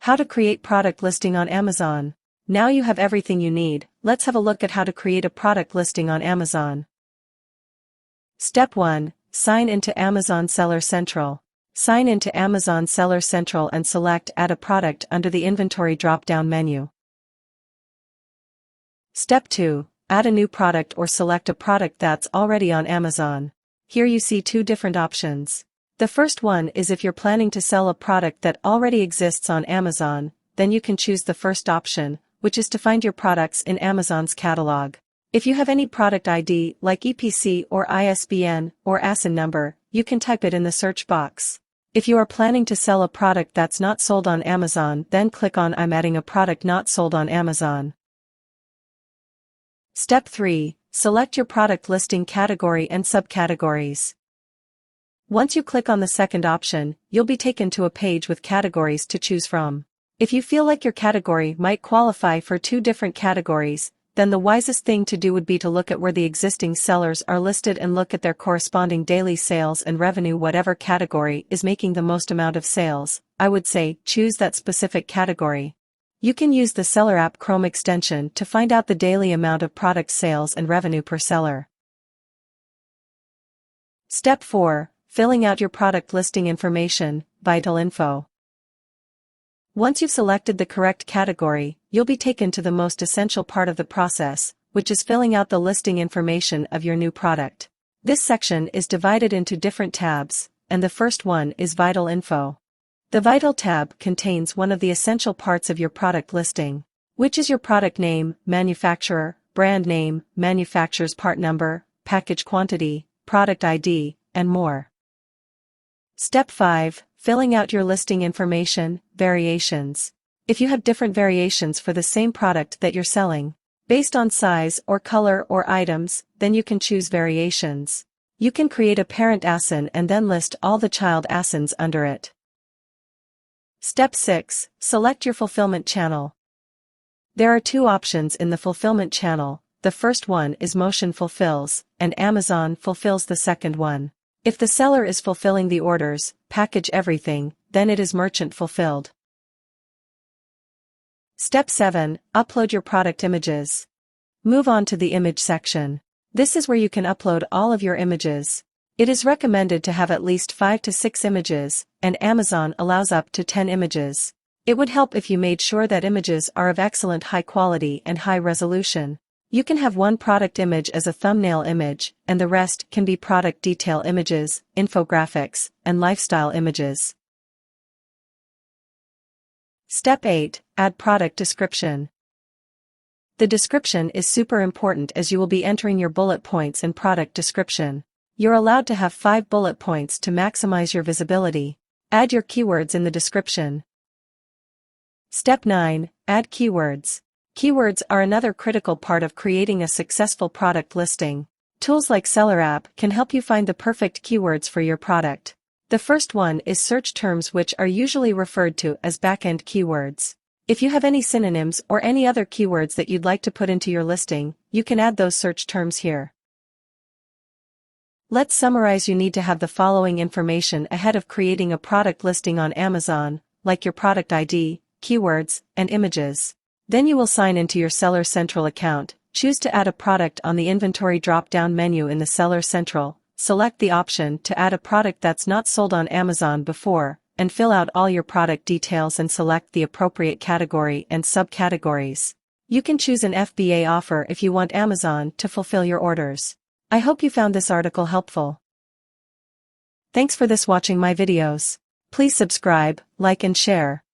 How to create product listing on Amazon. Now you have everything you need, let's have a look at how to create a product listing on Amazon. Step 1. Sign into Amazon Seller Central. Sign into Amazon Seller Central and select Add a Product under the Inventory drop-down menu. Step 2. Add a new product or select a product that's already on Amazon. Here you see two different options. The first one is if you're planning to sell a product that already exists on Amazon, then you can choose the first option, which is to find your products in Amazon's catalog. If you have any product ID like EPC or ISBN or ASIN number, you can type it in the search box. If you are planning to sell a product that's not sold on Amazon, then click on I'm adding a product not sold on Amazon. Step 3. Select your product listing category and subcategories. Once you click on the second option, you'll be taken to a page with categories to choose from. If you feel like your category might qualify for two different categories, then the wisest thing to do would be to look at where the existing sellers are listed and look at their corresponding daily sales and revenue. Whatever category is making the most amount of sales, I would say choose that specific category. You can use the Seller app Chrome extension to find out the daily amount of product sales and revenue per seller. Step 4. Filling out your product listing information, vital info. Once you've selected the correct category, you'll be taken to the most essential part of the process, which is filling out the listing information of your new product. This section is divided into different tabs, and the first one is Vital Info. The Vital tab contains one of the essential parts of your product listing, which is your product name, manufacturer, brand name, manufacturer's part number, package quantity, product ID, and more. Step 5. Filling out your listing information, variations. If you have different variations for the same product that you're selling, based on size or color or items, then you can choose variations. You can create a parent ASIN and then list all the child ASINs under it. Step 6. Select your fulfillment channel. There are two options in the fulfillment channel. The first one is Motion Fulfills, and Amazon fulfills the second one. If the seller is fulfilling the orders, package everything, then it is merchant fulfilled. Step 7. Upload your product images. Move on to the image section. This is where you can upload all of your images. It is recommended to have at least 5 to 6 images, and Amazon allows up to 10 images. It would help if you made sure that images are of excellent high quality and high resolution. You can have one product image as a thumbnail image, and the rest can be product detail images, infographics, and lifestyle images. Step 8. Add product description. The description is super important as you will be entering your bullet points and product description. You're allowed to have 5 bullet points to maximize your visibility. Add your keywords in the description. Step 9. Add keywords. Keywords are another critical part of creating a successful product listing. Tools like Seller app can help you find the perfect keywords for your product. The first one is search terms, which are usually referred to as back-end keywords. If you have any synonyms or any other keywords that you'd like to put into your listing, you can add those search terms here. Let's summarize. You need to have the following information ahead of creating a product listing on Amazon, like your product ID, keywords, and images. Then you will sign into your Seller Central account, choose to add a product on the Inventory drop-down menu in the Seller Central, select the option to add a product that's not sold on Amazon before, and fill out all your product details and select the appropriate category and subcategories. You can choose an FBA offer if you want Amazon to fulfill your orders. I hope you found this article helpful. Thanks for watching my videos. Please subscribe, like and share.